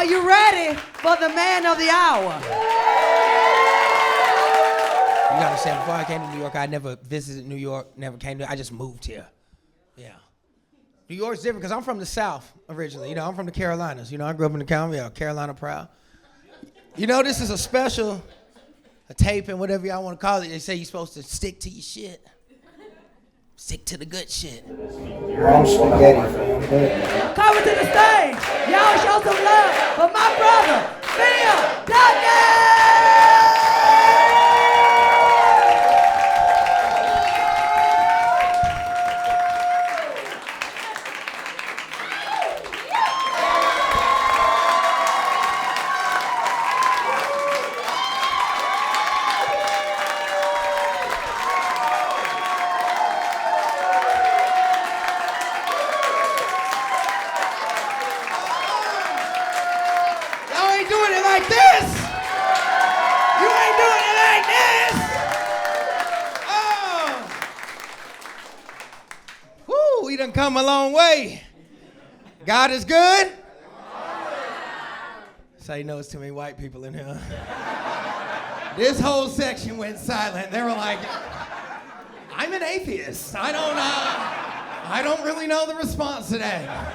Are you ready for the man of the hour? You gotta understand, before I came to New York, I never visited New York, never came to, I just moved here. Yeah. New York's different because I'm from the South originally. You know, I'm from the Carolinas. You know, I grew up in the county, Carolina proud. You know, this is a special, a tape and whatever y'all want to call it. They say you're supposed to stick to your shit. Stick to the good shit. I'm spaghetti. Coming to the stage, y'all show some love for my brother, Phil Duckett! Come a long way. God is good. So you know it's too many white people in here. This whole section went silent. They were like, I'm an atheist. I don't really know the response to that.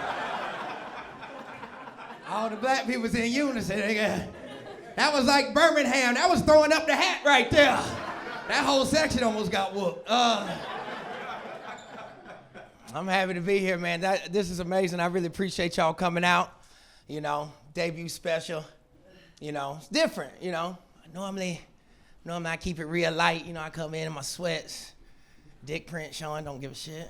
All the black people was in unison. That was like Birmingham. That was throwing up the hat right there. That whole section almost got whooped. I'm happy to be here, man. This is amazing. I really appreciate y'all coming out. You know, debut special. You know, it's different, you know. Normally I keep it real light. You know, I come in my sweats. Dick print showing, don't give a shit.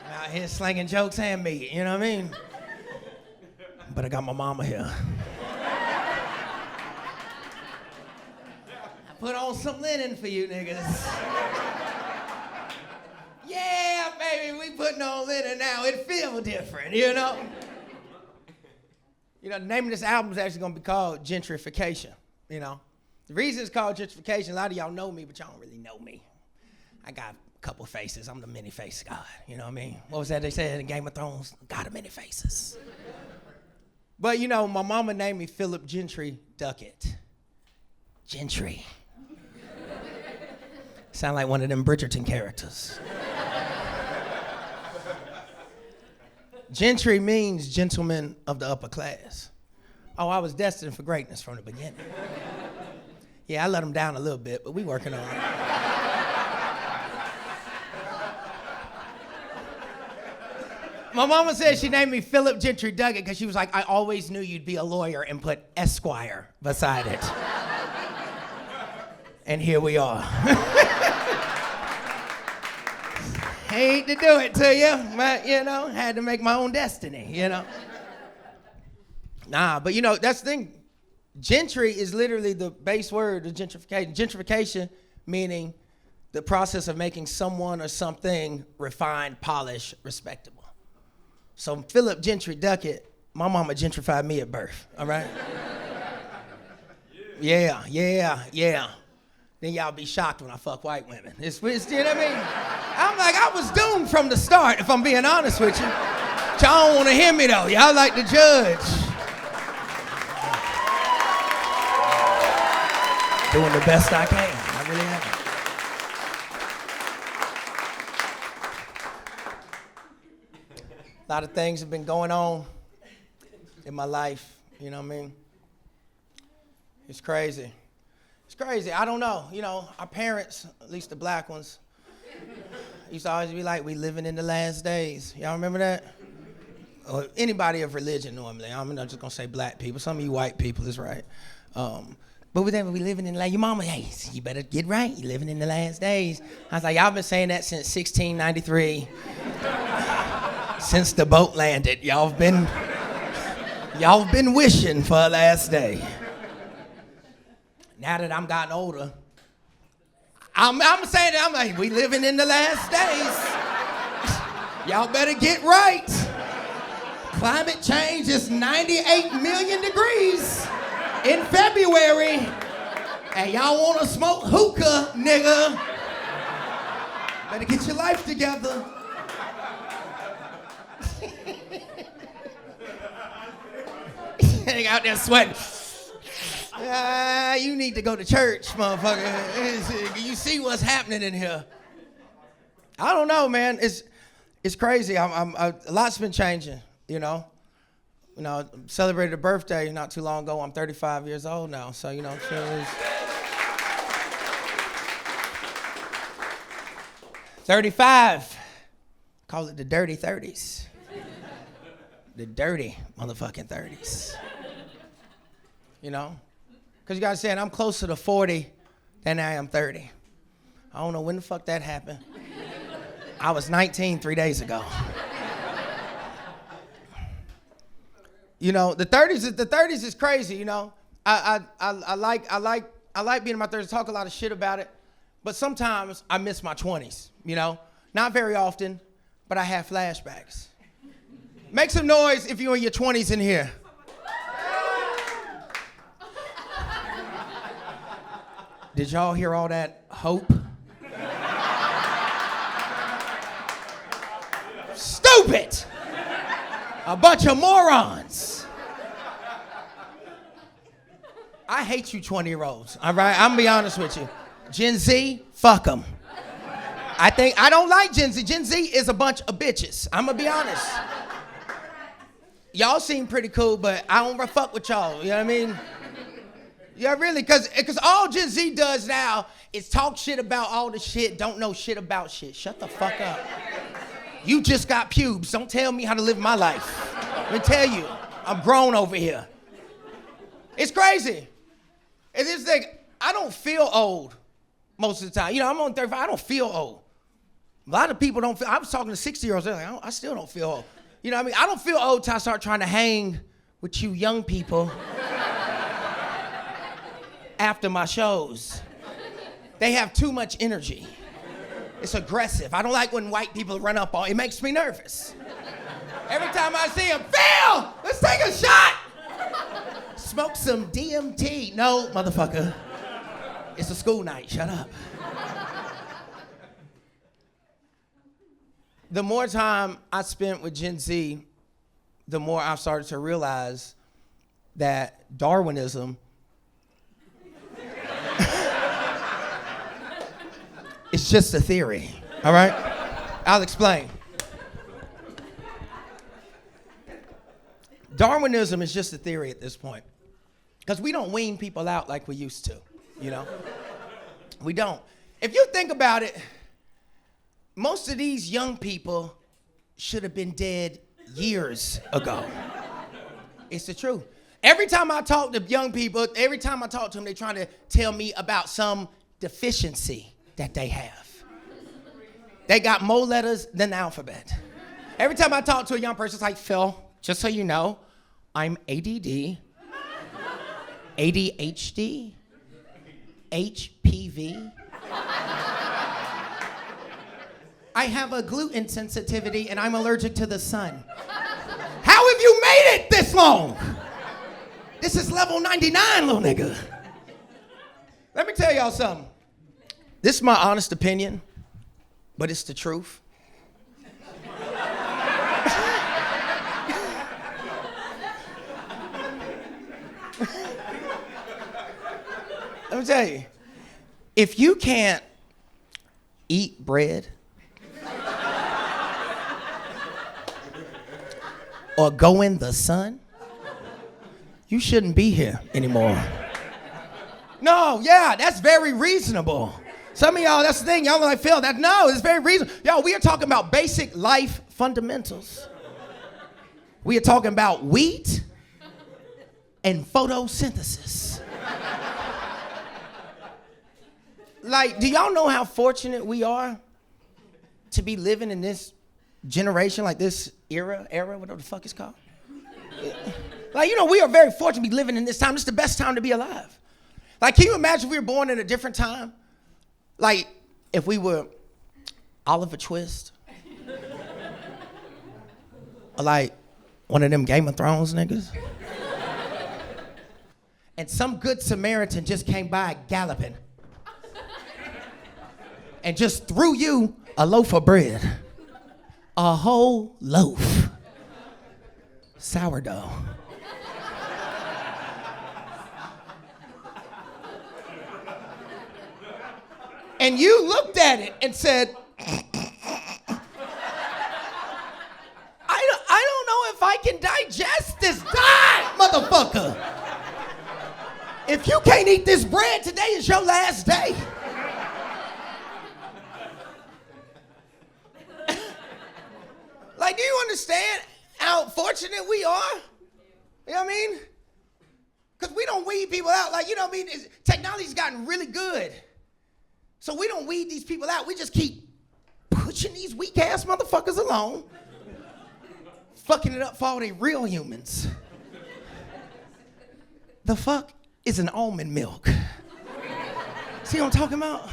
I'm out here slinging jokes and meat, you know what I mean? But I got my mama here. I put on some linen for you niggas. Yeah, baby, we putting on linen now. It feels different, you know? You know, the name of this album is actually gonna be called Gentry-Fication, you know? The reason it's called Gentry-Fication, a lot of y'all know me, but y'all don't really know me. I got a couple faces. I'm the many-faced God, you know what I mean? What was that they said in Game of Thrones? God of many faces. But, you know, my mama named me Philip Gentry-Duckett. Gentry. Sound like one of them Bridgerton characters. Gentry means gentleman of the upper class. Oh, I was destined for greatness from the beginning. Yeah, I let them down a little bit, but we working on it. My mama said she named me Philip Gentry-Duckett because she was like, I always knew you'd be a lawyer and put Esquire beside it. And here we are. Hate to do it to you, but, you know, had to make my own destiny, you know. Nah, but, you know, that's the thing. Gentry is literally the base word of gentrification. Gentrification meaning the process of making someone or something refined, polished, respectable. So Philip Gentry-Duckett, my mama gentrified me at birth, all right? Yeah. Then y'all be shocked when I fuck white women. It's you know what I mean? I'm like, I was doomed from the start, if I'm being honest with you. Y'all don't want to hear me, though. Y'all like to judge. Doing the best I can. I really am. A lot of things have been going on in my life, you know what I mean? It's crazy. It's crazy. I don't know. You know, our parents, at least the black ones, used to always be like, we living in the last days. Y'all remember that? Or anybody of religion normally. I'm not just going to say black people. Some of you white people is right. But we living in the last, your mama, hey, you better get right. You living in the last days. I was like, y'all been saying that since 1693. Since the boat landed. Y'all been wishing for a last day. Now that I'm gotten older, I'm saying that, I'm like, we living in the last days. Y'all better get right. Climate change is 98 million degrees in February. And y'all wanna smoke hookah, nigga. Better get your life together. out there sweating. You need to go to church, motherfucker. You see what's happening in here. I don't know, man. It's crazy. A lot's been changing, you know. You know, celebrated a birthday not too long ago. I'm 35 years old now, so, you know, sure 35. Call it the dirty 30s. The dirty motherfucking 30s. You know? Because you guys saying I'm closer to 40 than I am 30. I don't know when the fuck that happened. I was 19 3 days ago. You know, the 30s is crazy, you know. I like being in my 30s, talk a lot of shit about it, but sometimes I miss my 20s, you know. Not very often, but I have flashbacks. Make some noise if you're in your 20s in here. Did y'all hear all that hope? Stupid! A bunch of morons. I hate you 20-year-olds, all right? I'm gonna be honest with you. Gen Z, fuck them. I don't like Gen Z. Gen Z is a bunch of bitches. I'm gonna be honest. Y'all seem pretty cool, but I don't fuck with y'all, you know what I mean? Yeah, really, because all Gen Z does now is talk shit about all the shit, don't know shit about shit. Shut the fuck up. You just got pubes. Don't tell me how to live my life. Let me tell you, I'm grown over here. It's crazy. It's just like, I don't feel old most of the time. You know, I'm on 35, I don't feel old. A lot of people don't feel, I was talking to 60-year-olds, they're like, I still don't feel old. You know what I mean? I don't feel old till I start trying to hang with you young people after my shows. They have too much energy. It's aggressive. I don't like when white people run up on, it makes me nervous. Every time I see them, Phil, let's take a shot. Smoke some DMT. No, motherfucker. It's a school night, shut up. The more time I spent with Gen Z, the more I've started to realize that Darwinism it's just a theory, all right? I'll explain. Darwinism is just a theory at this point, because we don't wean people out like we used to, you know? We don't. If you think about it, most of these young people should have been dead years ago. It's the truth. Every time I talk to young people, every time I talk to them, they're trying to tell me about some deficiency that they have. They got more letters than the alphabet. Every time I talk to a young person, it's like, Phil, just so you know, I'm ADD, ADHD, HPV. I have a gluten sensitivity and I'm allergic to the sun. How have you made it this long? This is level 99, little nigga. Let me tell y'all something. This is my honest opinion, but it's the truth. Let me tell you, if you can't eat bread or go in the sun, you shouldn't be here anymore. No, yeah, that's very reasonable. Some of y'all, that's the thing, y'all are like, Phil, it's very reasonable. Y'all, we are talking about basic life fundamentals. We are talking about wheat and photosynthesis. Like, do y'all know how fortunate we are to be living in this generation, like this era, whatever the fuck it's called? Like, you know, we are very fortunate to be living in this time. This is the best time to be alive. Like, can you imagine if we were born in a different time? Like, if we were Oliver Twist? Or like one of them Game of Thrones niggas? And some good Samaritan just came by galloping and just threw you a loaf of bread. A whole loaf. Sourdough. and you looked at it and said, I don't know if I can digest this. Die, motherfucker. If you can't eat this bread, today is your last day. Like, do you understand how fortunate we are? You know what I mean? Because we don't weed people out. Like, you know what I mean? Technology's gotten really good. So we don't weed these people out. We just keep pushing these weak-ass motherfuckers along, fucking it up for all they real humans. The fuck is an almond milk? See what I'm talking about?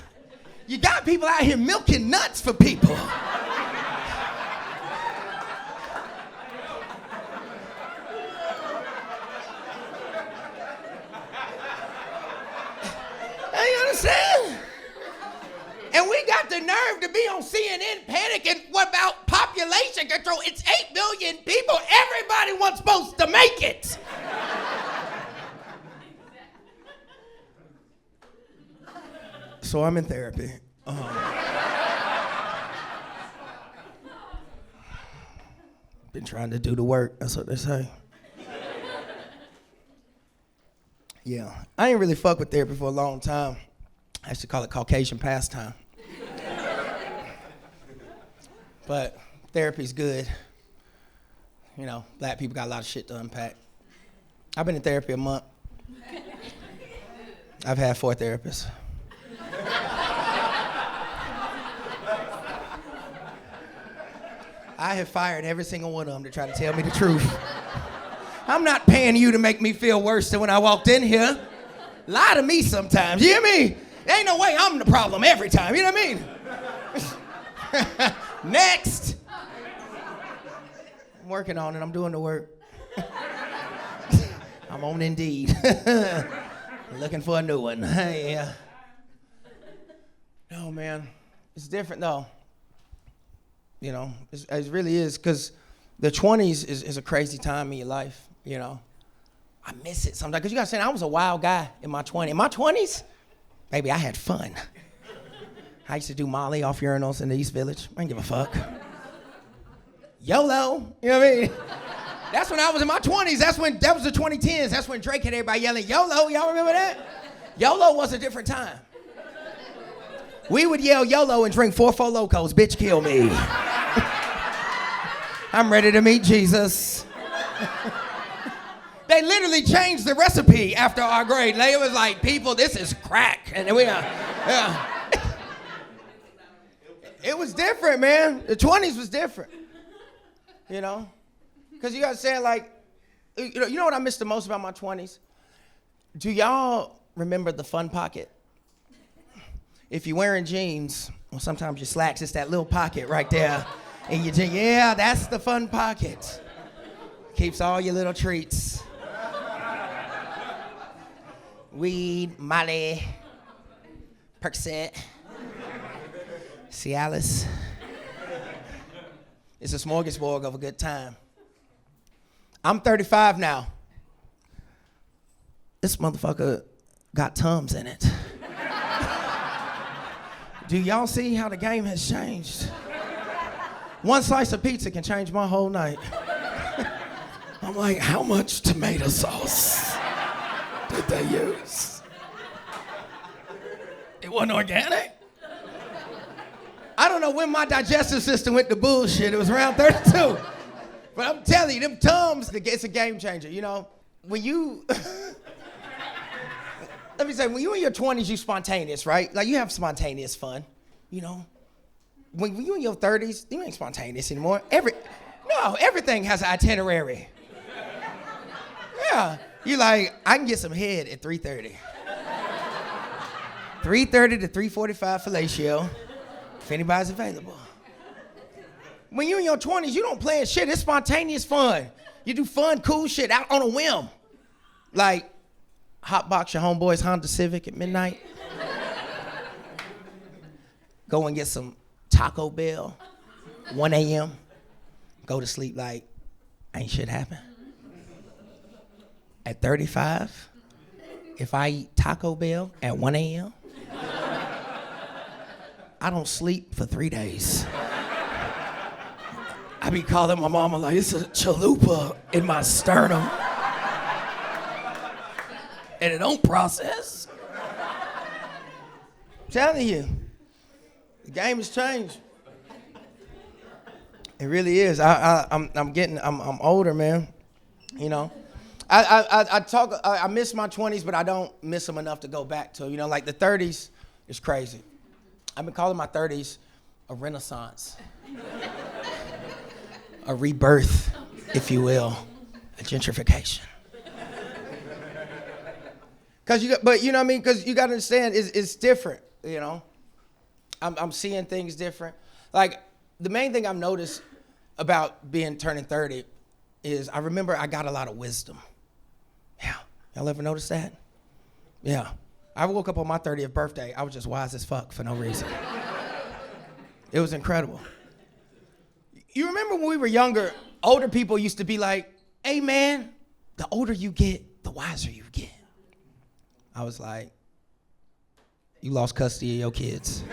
You got people out here milking nuts for people. You understand? And we got the nerve to be on CNN panicking. What about population control? It's 8 billion people. Everybody was supposed to make it. So I'm in therapy. Been trying to do the work. That's what they say. Yeah, I ain't really fuck with therapy for a long time. I used to call it Caucasian pastime. But therapy's good. You know, black people got a lot of shit to unpack. I've been in therapy a month. I've had 4 therapists. I have fired every single one of them to try to tell me the truth. I'm not paying you to make me feel worse than when I walked in here. Lie to me sometimes, you hear me? There ain't no way I'm the problem every time, you know what I mean? Next. I'm working on it, I'm doing the work. I'm on Indeed. Looking for a new one. Yeah. No, man, it's different though. You know, it really is, because the 20s is a crazy time in your life, you know. I miss it sometimes, because you gotta say, I was a wild guy in my 20s. In my 20s, baby, I had fun. I used to do Molly off urinals in the East Village. I didn't give a fuck. YOLO, you know what I mean? That's when I was in my 20s. That was the 2010s. That's when Drake had everybody yelling YOLO. Y'all remember that? YOLO was a different time. We would yell YOLO and drink 4 Four Locos. Bitch, kill me. I'm ready to meet Jesus. They literally changed the recipe after our grade. It was like, people, this is crack. And we yeah. It was different, man. The 20s was different. You know? Because you gotta say, like, you know what I miss the most about my 20s? Do y'all remember the fun pocket? If you're wearing jeans, or sometimes your slacks, it's that little pocket right there in your jeans. Yeah, that's the fun pocket. Keeps all your little treats. Weed, Molly, Percocet, Cialis. It's a smorgasbord of a good time. I'm 35 now. This motherfucker got Tums in it. Do y'all see how the game has changed? One slice of pizza can change my whole night. I'm like, how much tomato sauce did they use? It wasn't organic? I don't know when my digestive system went to bullshit. It was around 32. But I'm telling you, them Tums, it's a game changer, you know? When you... Let me say, when you in your 20s, you spontaneous, right? Like, you have spontaneous fun, you know? When you in your 30s, you ain't spontaneous anymore. Everything has an itinerary. Yeah. You like, I can get some head at 3:30. 3:30 to 3:45 fellatio, if anybody's available. When you in your 20s, you don't plan shit. It's spontaneous fun. You do fun, cool shit out on a whim. Like, hotbox your homeboy's Honda Civic at midnight. Go and get some Taco Bell, 1 a.m. Go to sleep like ain't shit happen. At 35, if I eat Taco Bell at 1 a.m., I don't sleep for 3 days. I be calling my mama like, it's a chalupa in my sternum. And it don't process. I'm telling you, the game has changed. It really is. I'm older, man. You know, I miss my 20s, but I don't miss them enough to go back to. You know, like the 30s is crazy. I've been calling my 30s a renaissance, a rebirth, if you will, a gentrification. But you know what I mean? Because you got to understand, it's different. You know, I'm seeing things different. Like the main thing I've noticed about turning 30 is I remember I got a lot of wisdom. Yeah, y'all ever notice that? Yeah. I woke up on my 30th birthday. I was just wise as fuck for no reason. It was incredible. You remember when we were younger, older people used to be like, hey man, the older you get, the wiser you get. I was like, you lost custody of your kids.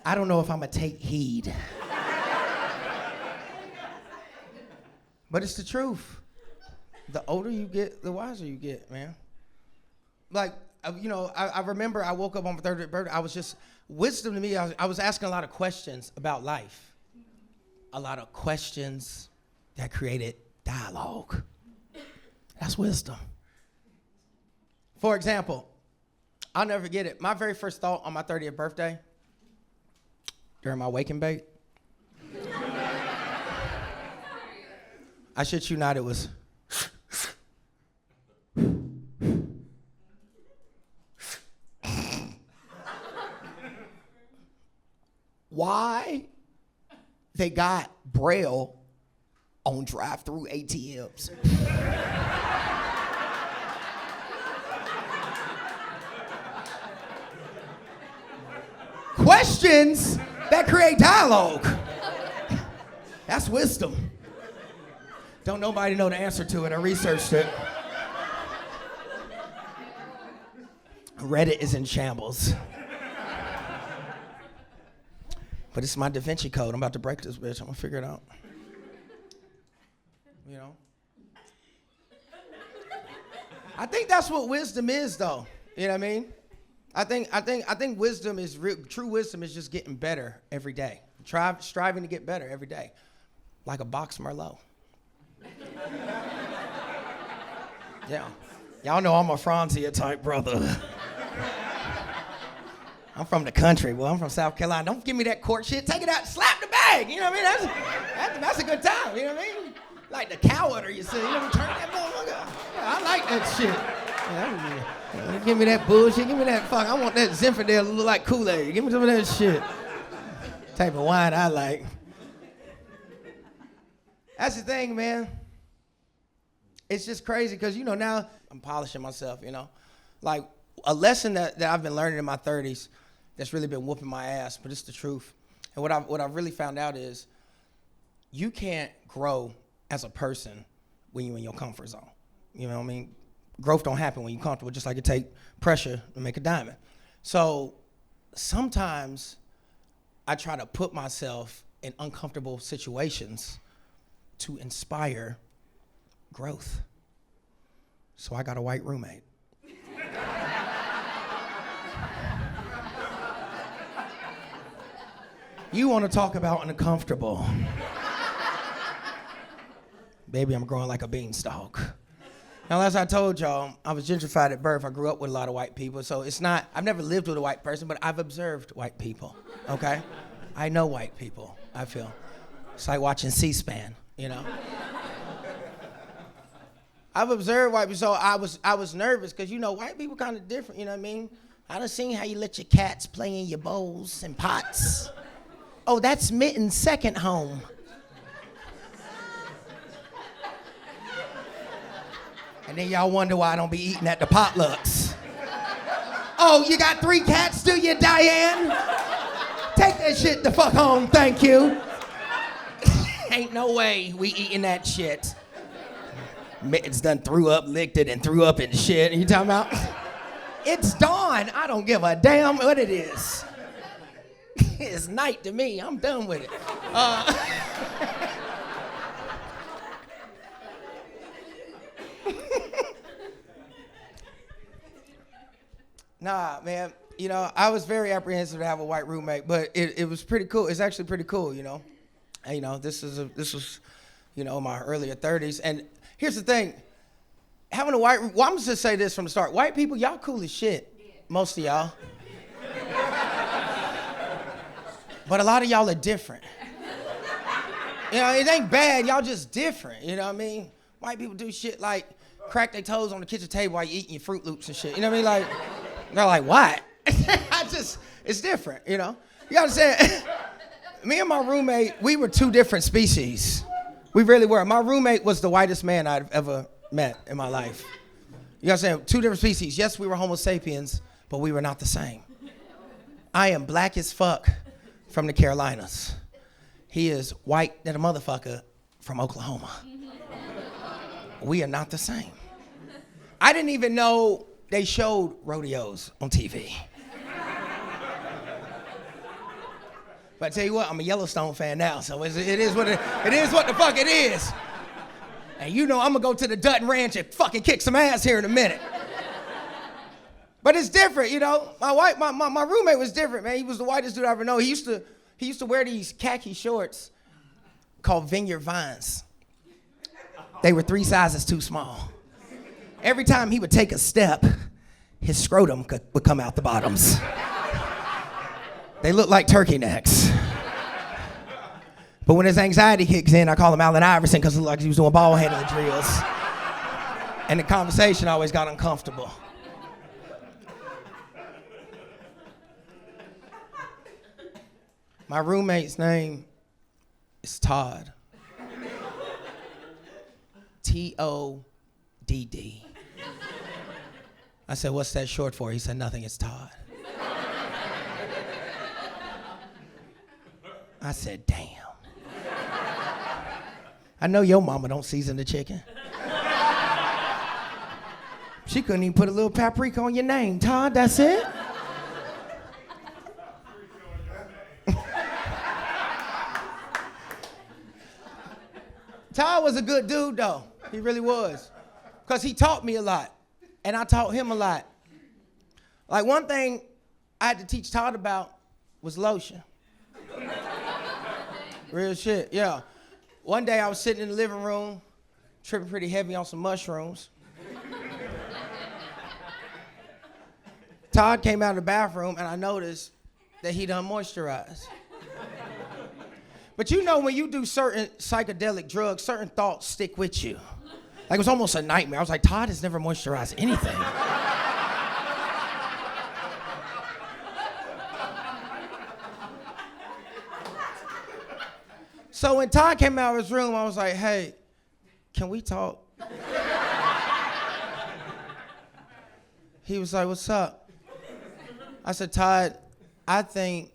I don't know if I'm gonna take heed. But it's the truth. The older you get, the wiser you get, man. Like, you know, I remember I woke up on my 30th birthday. I was just, wisdom to me, I was asking a lot of questions about life. A lot of questions that created dialogue. That's wisdom. For example, I'll never forget it. My very first thought on my 30th birthday, during my wake and bake, I shit you not, it was, why they got Braille on drive-through ATMs. Questions that create dialogue. That's wisdom. Don't nobody know the answer to it. I researched it. Reddit is in shambles. But it's my Da Vinci Code. I'm about to break this bitch. I'm gonna figure it out. You know? I think that's what wisdom is, though. You know what I mean? I think wisdom is true wisdom is just getting better every day. Striving to get better every day. Like a box Merlot. Yeah. Y'all know I'm a Franzia type brother. I'm from the country. Well, I'm from South Carolina. Don't give me that court shit. Take it out, slap the bag. You know what I mean? That's a good time. You know what I mean? Like the cow udder, you see. You know, turn that motherfucker. Yeah, I like that shit. Yeah, give me that bullshit. Give me that fuck. I want that Zinfandel to look like Kool-Aid. Give me some of that shit. Type of wine I like. That's the thing, man. It's just crazy because, you know, now I'm polishing myself, you know. Like a lesson that I've been learning in my 30s that's really been whooping my ass, but it's the truth. And what I've really found out is you can't grow as a person when you're in your comfort zone. You know what I mean? Growth don't happen when you're comfortable, just like it take pressure to make a diamond. So sometimes I try to put myself in uncomfortable situations to inspire growth. So I got a white roommate. You want to talk about uncomfortable. Baby, I'm growing like a beanstalk. Now, as I told y'all, I was gentrified at birth. I grew up with a lot of white people, so I've never lived with a white person, but I've observed white people, okay? I know white people, I feel. It's like watching C-SPAN, you know? I've observed white people, so I was nervous, because, you know, white people kind of different, you know what I mean? I done seen how you let your cats play in your bowls and pots. Oh, that's Mitten's second home. And then y'all wonder why I don't be eating at the potlucks. Oh, you got 3 cats, do you, Diane? Take that shit the fuck home, thank you. Ain't no way we eating that shit. Mittens done threw up, licked it, and threw up in shit. And you talking about? It's dawn. I don't give a damn what it is. It's night to me. I'm done with it. Nah, man. You know, I was very apprehensive to have a white roommate, but it was pretty cool. It's actually pretty cool, you know. And, you know, this was, you know, my earlier 30s. And here's the thing. Having a white, well, I'm just gonna say this from the start. White people, y'all cool as shit. Most of y'all. But a lot of y'all are different. You know, it ain't bad. Y'all just different. You know what I mean? White people do shit like crack their toes on the kitchen table while you eating your Fruit Loops and shit. You know what I mean? Like, they're like, what? It's different, you know? You understand? Me and my roommate, we were two different species. We really were. My roommate was the whitest man I'd ever met in my life. You know what I'm saying? Two different species. Yes, we were Homo sapiens, but we were not the same. I am black as fuck from the Carolinas. He is white than a motherfucker from Oklahoma. We are not the same. I didn't even know they showed rodeos on TV. But I tell you what, I'm a Yellowstone fan now, so it is what the fuck it is. And you know I'm gonna go to the Dutton Ranch and fucking kick some ass here in a minute. But it's different, you know. My roommate was different, man. He was the whitest dude I ever know. He used to wear these khaki shorts called Vineyard Vines. They were 3 sizes too small. Every time he would take a step, his scrotum would come out the bottoms. They look like turkey necks. But when his anxiety kicks in, I call him Allen Iverson because it looked like he was doing ball handling drills. And the conversation always got uncomfortable. My roommate's name is Todd. T-O-D-D. I said, what's that short for? He said, nothing, it's Todd. I said, damn. I know your mama don't season the chicken. She couldn't even put a little paprika on your name, Todd, that's it? Todd was a good dude, though. He really was. Because he taught me a lot. And I taught him a lot. Like, one thing I had to teach Todd about was lotion. Real shit, yeah. One day I was sitting in the living room, tripping pretty heavy on some mushrooms. Todd came out of the bathroom and I noticed that he done moisturized. But you know when you do certain psychedelic drugs, certain thoughts stick with you. Like it was almost a nightmare. I was like, Todd has never moisturized anything. So when Todd came out of his room, I was like, hey, can we talk? He was like, what's up? I said, Todd, I think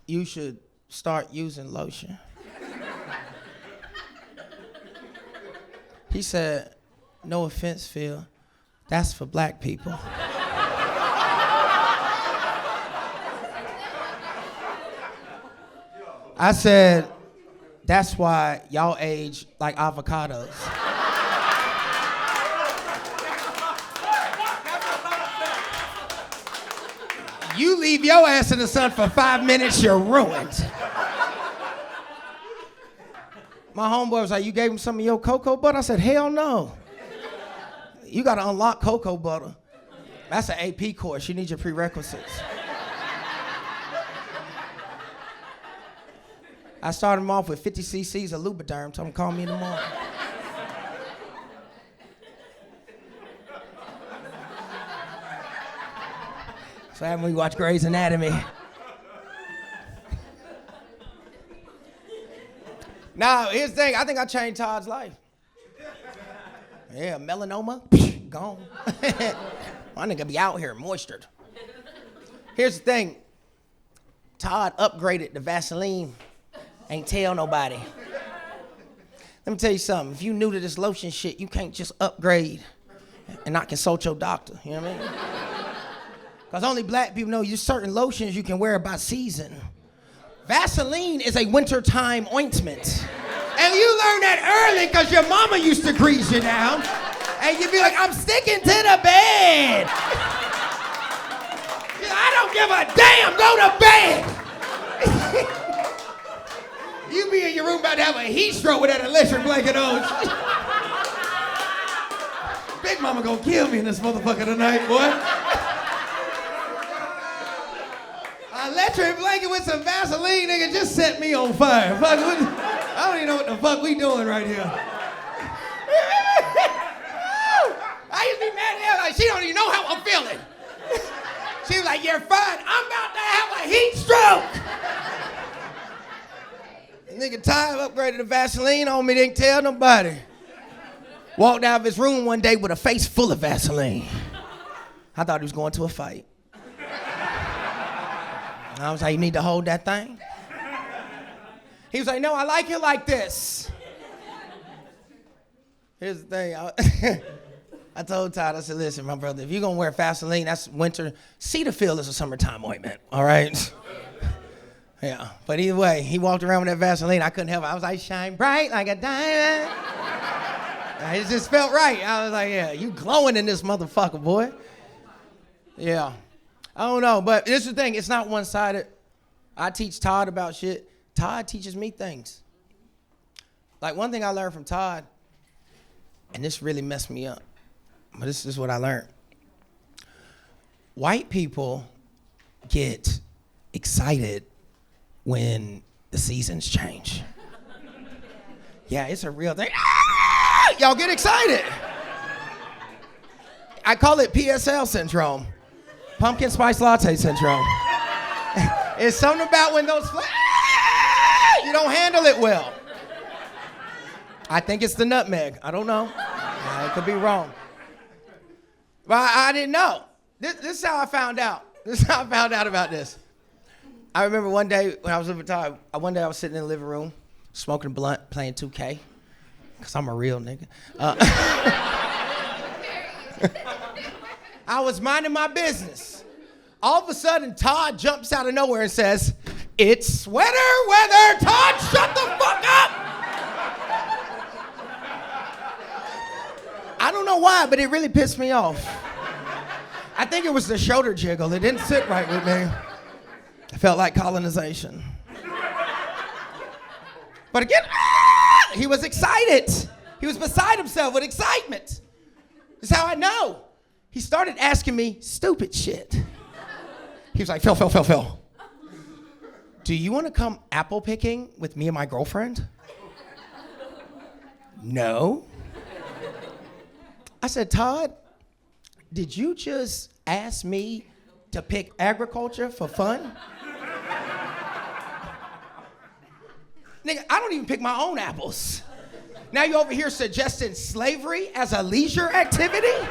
you should start using lotion. He said, no offense, Phil, that's for black people. I said, that's why y'all age like avocados. You leave your ass in the sun for 5 minutes, you're ruined. My homeboy was like, you gave him some of your cocoa butter? I said, hell no. You gotta unlock cocoa butter. That's an AP course, you need your prerequisites. I started him off with 50 cc's of Lubriderm, told him to call me in the morning. So having we watch Grey's Anatomy. Now, here's the thing, I think I changed Todd's life. Yeah, melanoma, gone. My nigga be out here moistured. Here's the thing, Todd upgraded to Vaseline. Ain't tell nobody. Let me tell you something. If you new to this lotion shit, you can't just upgrade and not consult your doctor. You know what I mean? Because only black people know there's certain lotions you can wear by season. Vaseline is a wintertime ointment. And you learn that early because your mama used to grease you down. And you'd be like, I'm sticking to the bed. I don't give a damn, go to bed. You be in your room about to have a heat stroke with that electric blanket on. Big mama gonna kill me in this motherfucker tonight, boy. Electric blanket with some Vaseline, nigga, just set me on fire. Fuck, I don't even know what the fuck we doing right here. I used to be mad at her, like, she don't even know how I'm feeling. She was like, you're fine. I'm about to have a heat stroke. Nigga Ty upgraded the Vaseline on me, didn't tell nobody. Walked out of his room one day with a face full of Vaseline. I thought he was going to a fight. I was like, you need to hold that thing? He was like, no, I like it like this. Here's the thing. I told Todd, I said, listen, my brother, if you're going to wear Vaseline, that's winter. Cetaphil is a summertime ointment, all right? Yeah, but either way, he walked around with that Vaseline. I couldn't help it. I was like, shine bright like a diamond. It just felt right. I was like, yeah, you glowing in this motherfucker, boy. Yeah. I don't know, but this is the thing. It's not one-sided. I teach Todd about shit. Todd teaches me things. Like one thing I learned from Todd, and this really messed me up, but this is what I learned. White people get excited when the seasons change. Yeah, it's a real thing. Ah! Y'all get excited. I call it PSL Syndrome. Pumpkin Spice Latte Syndrome. It's something about when those you don't handle it well. I think it's the nutmeg. I don't know. I could be wrong. But I didn't know. This is how I found out. This is how I found out about this. I remember one day when I was living with Todd, one day I was sitting in the living room, smoking a blunt, playing 2K, because I'm a real nigga. I was minding my business. All of a sudden, Todd jumps out of nowhere and says, it's sweater weather. Todd, shut the fuck up. I don't know why, but it really pissed me off. I think it was the shoulder jiggle. It didn't sit right with me. It felt like colonization. But again, he was excited. He was beside himself with excitement. That's how I know. He started asking me stupid shit. He was like, Phil, do you want to come apple picking with me and my girlfriend? No. I said, Todd, did you just ask me to pick agriculture for fun? Nigga, I don't even pick my own apples. Now you over here suggesting slavery as a leisure activity?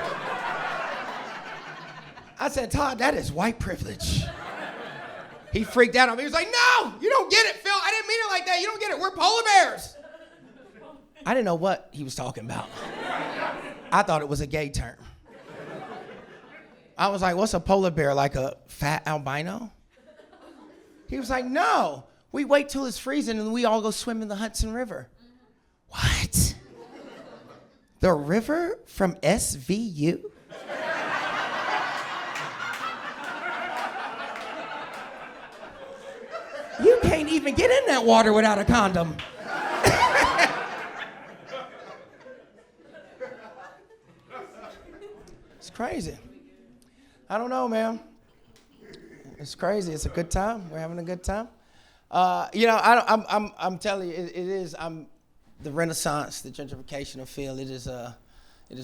I said, Todd, that is white privilege. He freaked out on me. He was like, no, you don't get it, Phil. I didn't mean it like that. You don't get it. We're polar bears. I didn't know what he was talking about. I thought it was a gay term. I was like, what's a polar bear, like a fat albino? He was like, no, we wait till it's freezing and we all go swim in the Hudson River. What? The river from SVU? You can't even get in that water without a condom. It's crazy. I don't know, man. It's crazy. It's a good time. We're having a good time. I'm telling you, it is. The Renaissance, the gentrification of Phil. It is a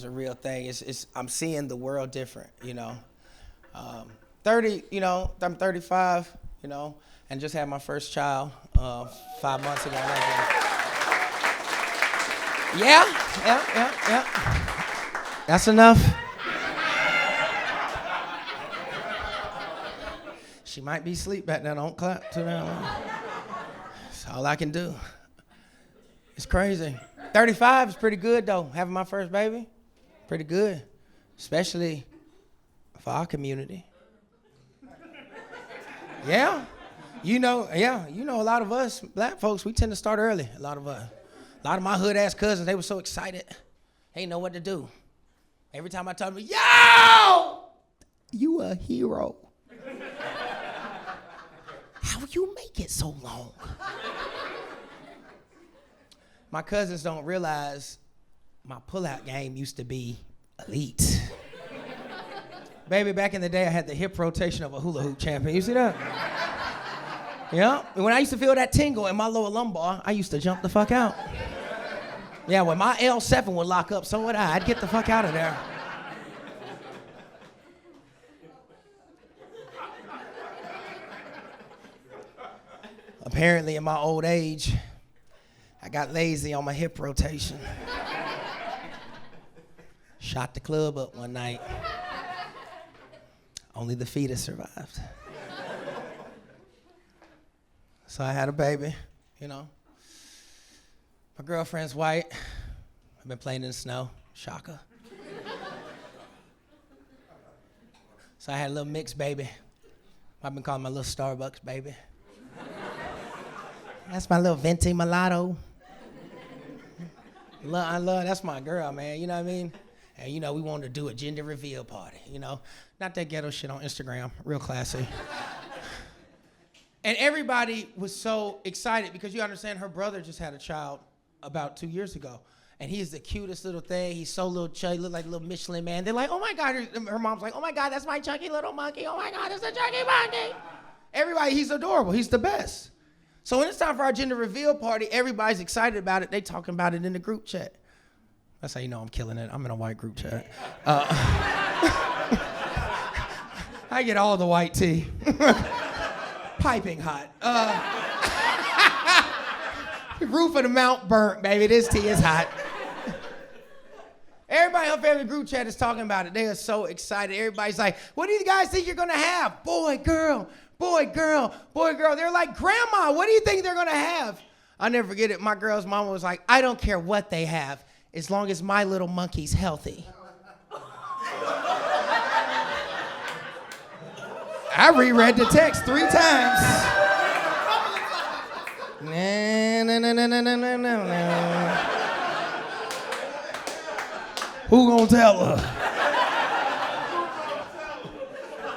real thing. I'm seeing the world different. 30. I'm 35. And just had my first child 5 months ago. Yeah. That's enough. She might be asleep back there. Don't clap too damn long. That's all I can do. It's crazy. 35 is pretty good, though. Having my first baby, pretty good. Especially for our community. Yeah. You know, a lot of us black folks, we tend to start early, a lot of us. A lot of my hood-ass cousins, they were so excited. They didn't know what to do. Every time I told them, yo, you a hero. How you make it so long? My cousins don't realize my pullout game used to be elite. Baby, back in the day, I had the hip rotation of a hula hoop champion. You see that? Yeah. And when I used to feel that tingle in my lower lumbar, I used to jump the fuck out. Yeah, when my L7 would lock up, so would I. I'd get the fuck out of there. Apparently, in my old age, I got lazy on my hip rotation. Shot the club up one night. Only the fetus survived. So I had a baby, you know. My girlfriend's white. I've been playing in the snow. Shocker. So I had a little mixed baby. I've been calling my little Starbucks baby. That's my little venti mulatto. That's my girl, man, you know what I mean? And you know, we wanted to do a gender reveal party, you know? Not that ghetto shit on Instagram, real classy. And everybody was so excited because you understand her brother just had a child about 2 years ago. And he's the cutest little thing. He's so little chubby, look like a little Michelin man. They're like, oh my God, her mom's like, oh my God, that's my chunky little monkey. Oh my God, that's a chunky monkey. Everybody, he's adorable. He's the best. So when it's time for our gender reveal party, everybody's excited about it. They talking about it in the group chat. That's how you know I'm killing it. I'm in a white group chat. I get all the white tea. Piping hot. Roof of the mount burnt, baby. This tea is hot. Everybody in our family group chat is talking about it. They are so excited. Everybody's like, what do you guys think you're going to have? Boy, girl, boy, girl, boy, girl. They're like, Grandma, what do you think they're going to have? I'll never forget it. My girl's mama was like, I don't care what they have as long as my little monkey's healthy. I reread the text 3 times. No. Who gonna tell her?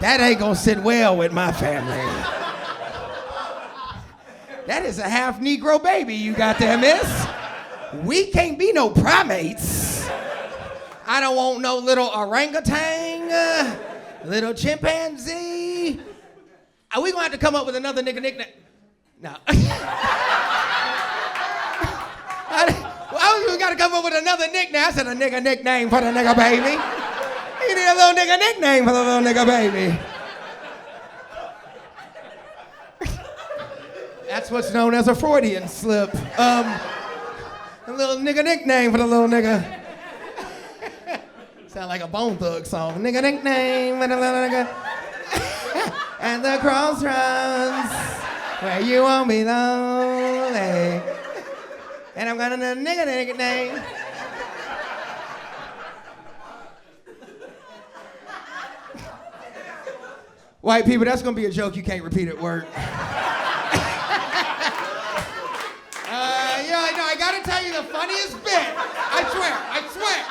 That ain't gonna sit well with my family. That is a half Negro baby you got there, miss. We can't be no primates. I don't want no little orangutan, little chimpanzee. Are we gonna have to come up with another nigga nickname? No. We gotta come up with another nickname. I said a nigga nickname for the nigga baby. You need a little nigga nickname for the little nigga baby. That's what's known as a Freudian slip. A little nigga nickname for the little nigga. Sound like a Bone Thug song. Nigga nickname for the little nigga. At the crossroads where you won't be lonely. And I'm gonna nigga nickname. White people, that's gonna be a joke you can't repeat at work. I gotta tell you the funniest bit. I swear.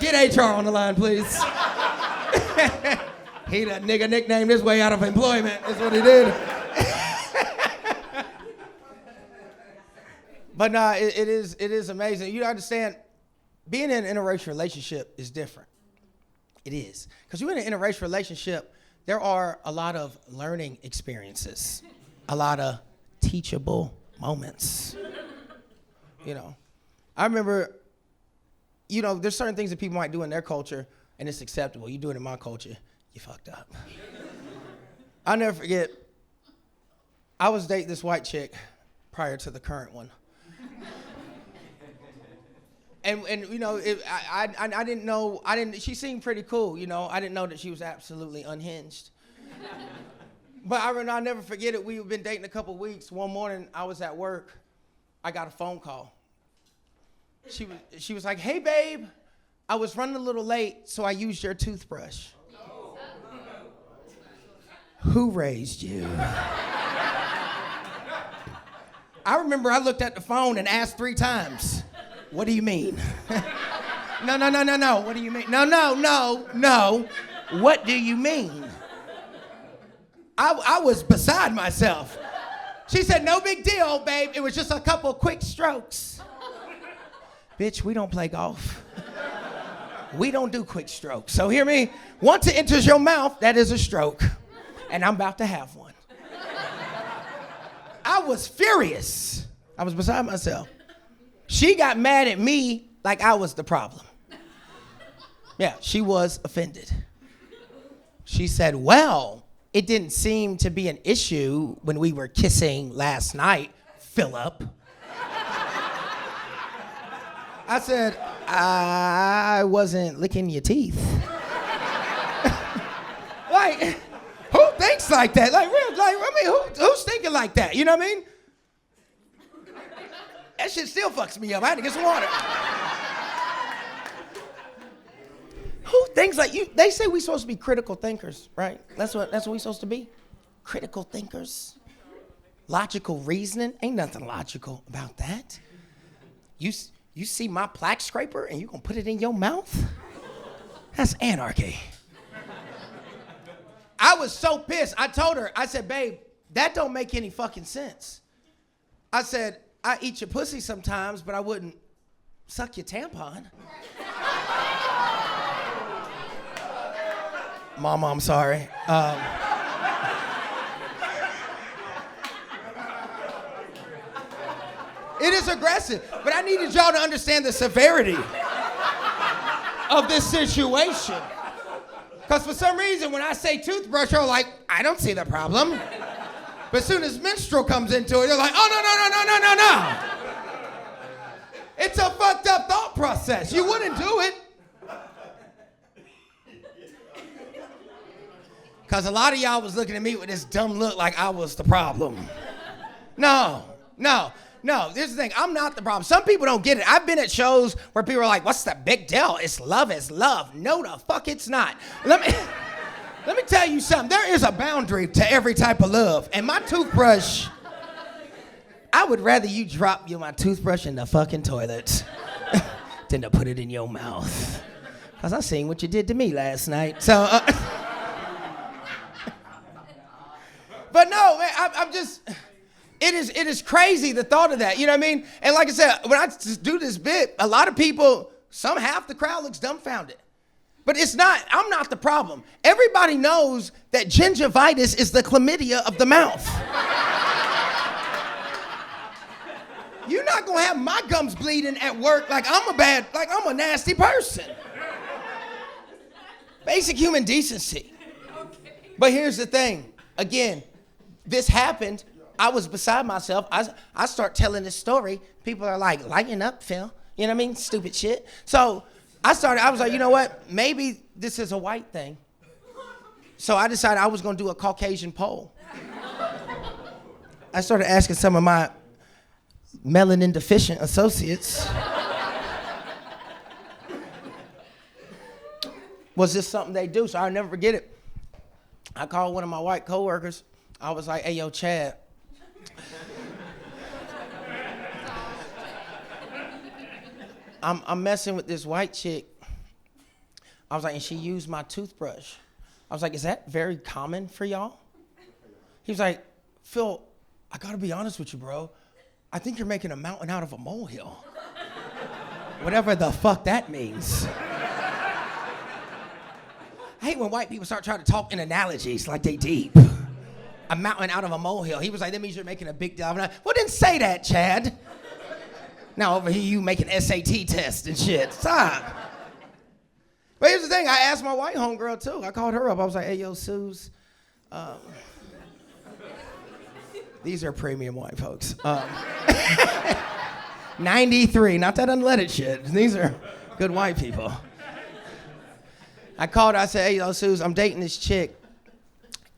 Get HR on the line, please. He that nigga nicknamed his way out of employment. Is what he did. But no, it is amazing. You understand, being in an interracial relationship is different. It is. Because you're in an interracial relationship, there are a lot of learning experiences, a lot of teachable moments. You know, I remember, you know, there's certain things that people might do in their culture and it's acceptable. You do it in my culture, you fucked up. I'll never forget, I was dating this white chick prior to the current one. And you know, I didn't know, she seemed pretty cool, you know. I didn't know that she was absolutely unhinged. But I'll never forget it. We've been dating a couple weeks. One morning, I was at work. I got a phone call. She was like, hey, babe, I was running a little late, so I used your toothbrush. Who raised you? I remember I looked at the phone and asked 3 times, what do you mean? No. What do you mean? No. What do you mean? I was beside myself. She said, no big deal, babe. It was just a couple quick strokes. Bitch, we don't play golf. We don't do quick strokes. So hear me. Once it enters your mouth, that is a stroke. And I'm about to have one. I was furious. I was beside myself. She got mad at me like I was the problem. Yeah, she was offended. She said, well, it didn't seem to be an issue when we were kissing last night, Philip. I said, I wasn't licking your teeth. Like, who thinks like that? Who's thinking like that? You know what I mean? That shit still fucks me up. I had to get some water. Who thinks like you? They say we're supposed to be critical thinkers, right? That's what we're supposed to be. Critical thinkers. Logical reasoning. Ain't nothing logical about that. You see my plaque scraper and you gonna put it in your mouth? That's anarchy. I was so pissed. I told her, I said, babe, that don't make any fucking sense. I said, I eat your pussy sometimes, but I wouldn't suck your tampon. Mama, I'm sorry. It is aggressive, but I needed y'all to understand the severity of this situation. Because for some reason, when I say toothbrush, you're like, I don't see the problem. But as soon as menstrual comes into it, you're like, oh, no. It's a fucked up thought process. You wouldn't do it. Because a lot of y'all was looking at me with this dumb look like I was the problem. No. This is the thing. I'm not the problem. Some people don't get it. I've been at shows where people are like, what's the big deal? It's love is love. No, the fuck it's not. Let me tell you something. There is a boundary to every type of love. And my toothbrush, I would rather you drop my toothbrush in the fucking toilet than to put it in your mouth. Because I seen what you did to me last night. So, but no, man, I'm just, it is crazy, the thought of that, you know what I mean? And like I said, when I just do this bit, a lot of people, half the crowd looks dumbfounded. But it's not, I'm not the problem. Everybody knows that gingivitis is the chlamydia of the mouth. You're not gonna have my gums bleeding at work like I'm a nasty person. Basic human decency. But here's the thing, again, this happened, I was beside myself. I start telling this story. People are like, lighten up, Phil. You know what I mean? Stupid shit. So I was like, you know what? Maybe this is a white thing. So I decided I was gonna do a Caucasian poll. I started asking some of my melanin deficient associates, was this something they do? So I'll never forget it. I called one of my white coworkers. I was like, hey, yo, Chad. I'm messing with this white chick. I was like, and she used my toothbrush. I was like, is that very common for y'all? He was like, Phil, I gotta be honest with you, bro. I think you're making a mountain out of a molehill. Whatever the fuck that means. I hate when white people start trying to talk in analogies like they deep. A mountain out of a molehill. He was like, that means you're making a big deal. Well, didn't say that, Chad. Now over here you making SAT tests and shit. Stop. But here's the thing, I asked my white homegirl too. I called her up. I was like, hey, yo, Suze. These are premium white folks. 93, not that unleaded shit. These are good white people. I called her, I said, hey, yo, Suze, I'm dating this chick.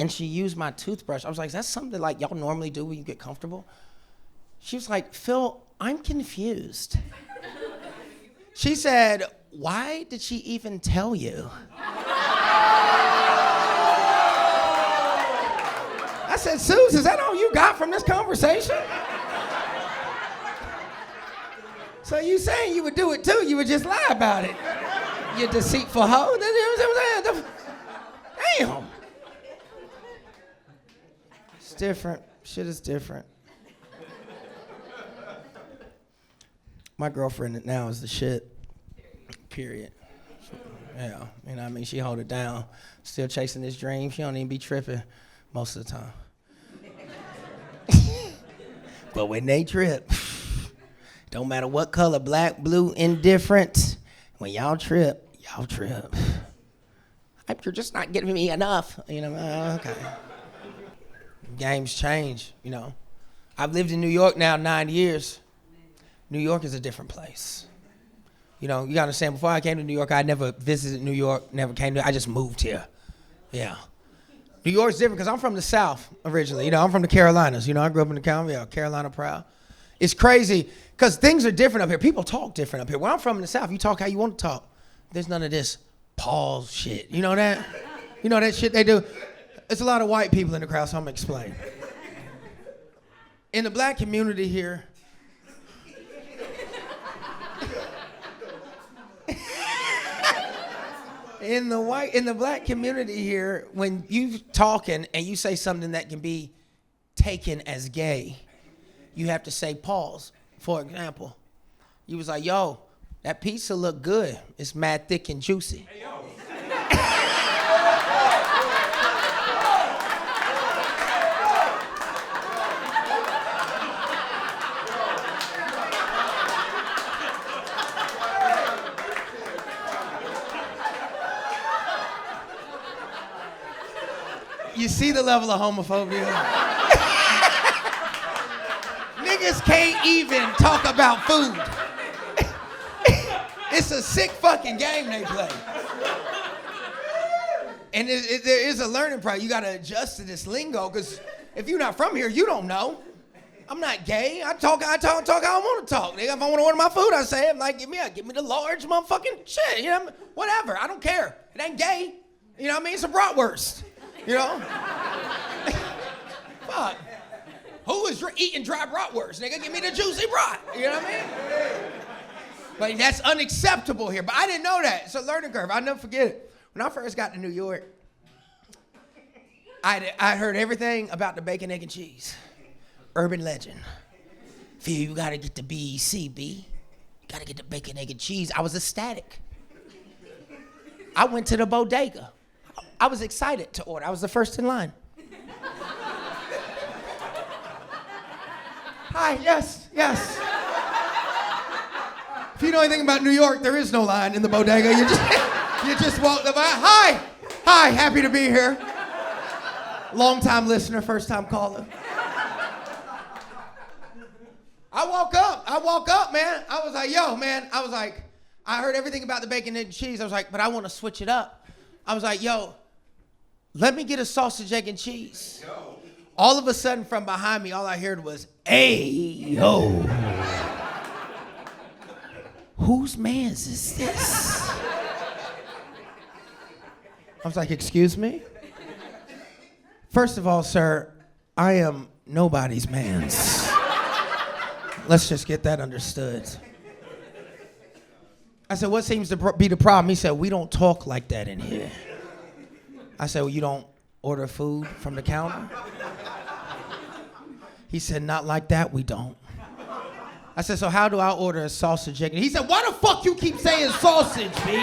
and she used my toothbrush. I was like, is that something like y'all normally do when you get comfortable? She was like, Phil, I'm confused. She said, why did she even tell you? I said, Suze, is that all you got from this conversation? So you saying you would do it too, you would just lie about it. You deceitful hoe. Damn. It's different. Shit is different. My girlfriend now is the shit. Period. Yeah, you know what I mean? She hold it down. Still chasing this dream. She don't even be tripping most of the time. But when they trip, don't matter what color, black, blue, indifferent, when y'all trip, y'all trip. You're just not giving me enough. You know, okay. Games change, you know. I've lived in New York now 9 years. New York is a different place. You know, you gotta understand, before I came to New York, I never visited New York, never came to, I just moved here. Yeah. New York's different because I'm from the South originally. You know, I'm from the Carolinas. You know, I grew up in the Carolina proud. It's crazy because things are different up here. People talk different up here. Where I'm from in the South, you talk how you want to talk. There's none of this pause shit. You know that? You know that shit they do? There's a lot of white people in the crowd, so I'm gonna explain. In the black community here, in the black community here, when you talking and you say something that can be taken as gay, you have to say pause. For example, you was like, yo, that pizza look good. It's mad thick and juicy. Hey, yo. You see the level of homophobia? Niggas can't even talk about food. It's a sick fucking game they play. And there is a learning process. You gotta adjust to this lingo, because if you're not from here, you don't know. I'm not gay. I talk how I want to talk. Nigga, if I want to order my food, I say it. I'm like, give me the large motherfucking shit. You know, whatever. I don't care. It ain't gay. You know what I mean? It's a bratwurst. You know? Fuck. Who is eating dry bratwurst? Nigga, give me the juicy brat. You know what I mean? But that's unacceptable here. But I didn't know that. It's a learning curve. I'll never forget it. When I first got to New York, I heard everything about the bacon, egg, and cheese. Urban legend. Phil, you gotta get the BEC, B. You gotta get the bacon, egg, and cheese. I was ecstatic. I went to the bodega. I was excited to order. I was the first in line. Hi, yes. If you know anything about New York, there is no line in the bodega. You just walk the by. Hi, happy to be here. Long-time listener, first-time caller. I woke up, man. I was like, yo, man. I was like, I heard everything about the bacon and cheese. I was like, but I want to switch it up. I was like, yo, let me get a sausage, egg, and cheese. Yo. All of a sudden, from behind me, all I heard was, hey, yo. Whose man's is this? I was like, excuse me? First of all, sir, I am nobody's man's. Let's just get that understood. I said, what seems to be the problem? He said, we don't talk like that in here. I said, well, you don't order food from the counter? He said, not like that, we don't. I said, so how do I order a sausage egg? He said, why the fuck you keep saying sausage, B?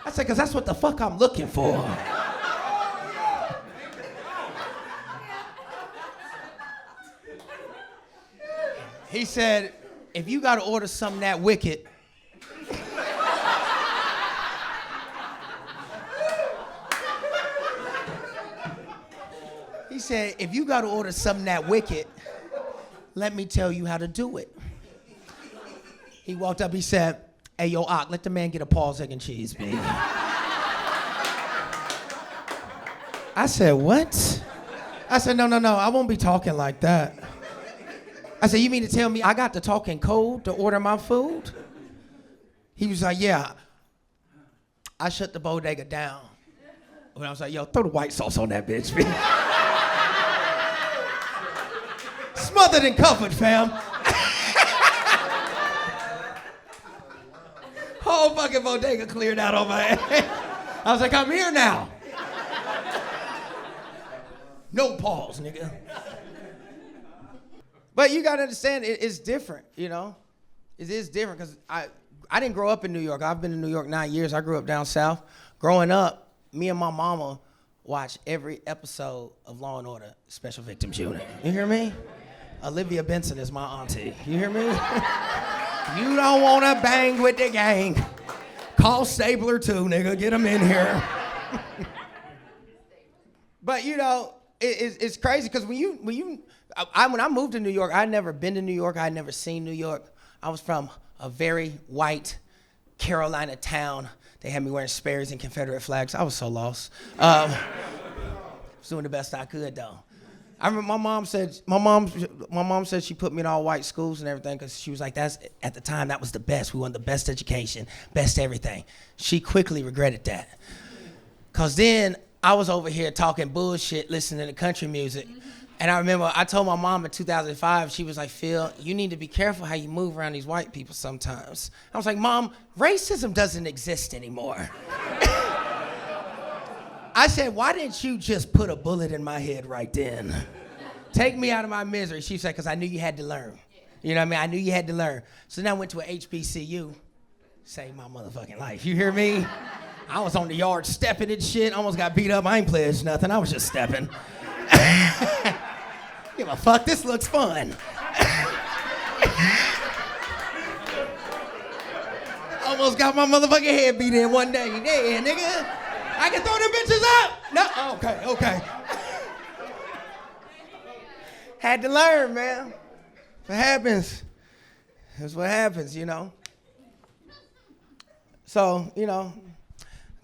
I said, because that's what the fuck I'm looking for. He said, if you gotta order something that wicked, he said, if you gotta order something that wicked, let me tell you how to do it. He walked up, he said, hey, yo, Ock, let the man get a Paul's egg and cheese, baby. I said, what? I said, no, I won't be talking like that. I said, you mean to tell me I got to talk in code to order my food? He was like, yeah. I shut the bodega down. When I was like, yo, throw the white sauce on that bitch. Smothered and covered, fam. Whole fucking bodega cleared out on my head. I was like, I'm here now. No pause, nigga. But you gotta understand, it's different, you know? It is different, because I didn't grow up in New York. I've been in New York 9 years. I grew up down south. Growing up, me and my mama watched every episode of Law & Order Special Victims Unit. You hear me? Olivia Benson is my auntie. You hear me? You don't wanna bang with the gang. Call Stabler too, nigga. Get him in here. But you know, it's crazy, because when I moved to New York, I'd never been to New York. I'd never seen New York. I was from a very white Carolina town. They had me wearing Sperry's and Confederate flags. I was so lost. I was doing the best I could though. I remember my mom said she put me in all white schools and everything, because she was like, at the time that was the best. We wanted the best education, best everything. She quickly regretted that, because then I was over here talking bullshit, listening to country music. And I remember I told my mom in 2005, she was like, Phil, you need to be careful how you move around these white people sometimes. I was like, Mom, racism doesn't exist anymore. I said, why didn't you just put a bullet in my head right then? Take me out of my misery. She said, because I knew you had to learn. You know what I mean? I knew you had to learn. So then I went to a HBCU. Saved my motherfucking life. You hear me? I was on the yard stepping and shit. Almost got beat up. I ain't pledged nothing. I was just stepping. Give a fuck, this looks fun. Almost got my motherfucking head beat in one day. Yeah, nigga. I can throw them bitches up. No, okay. Had to learn, man. What happens? That's what happens, you know. So, you know,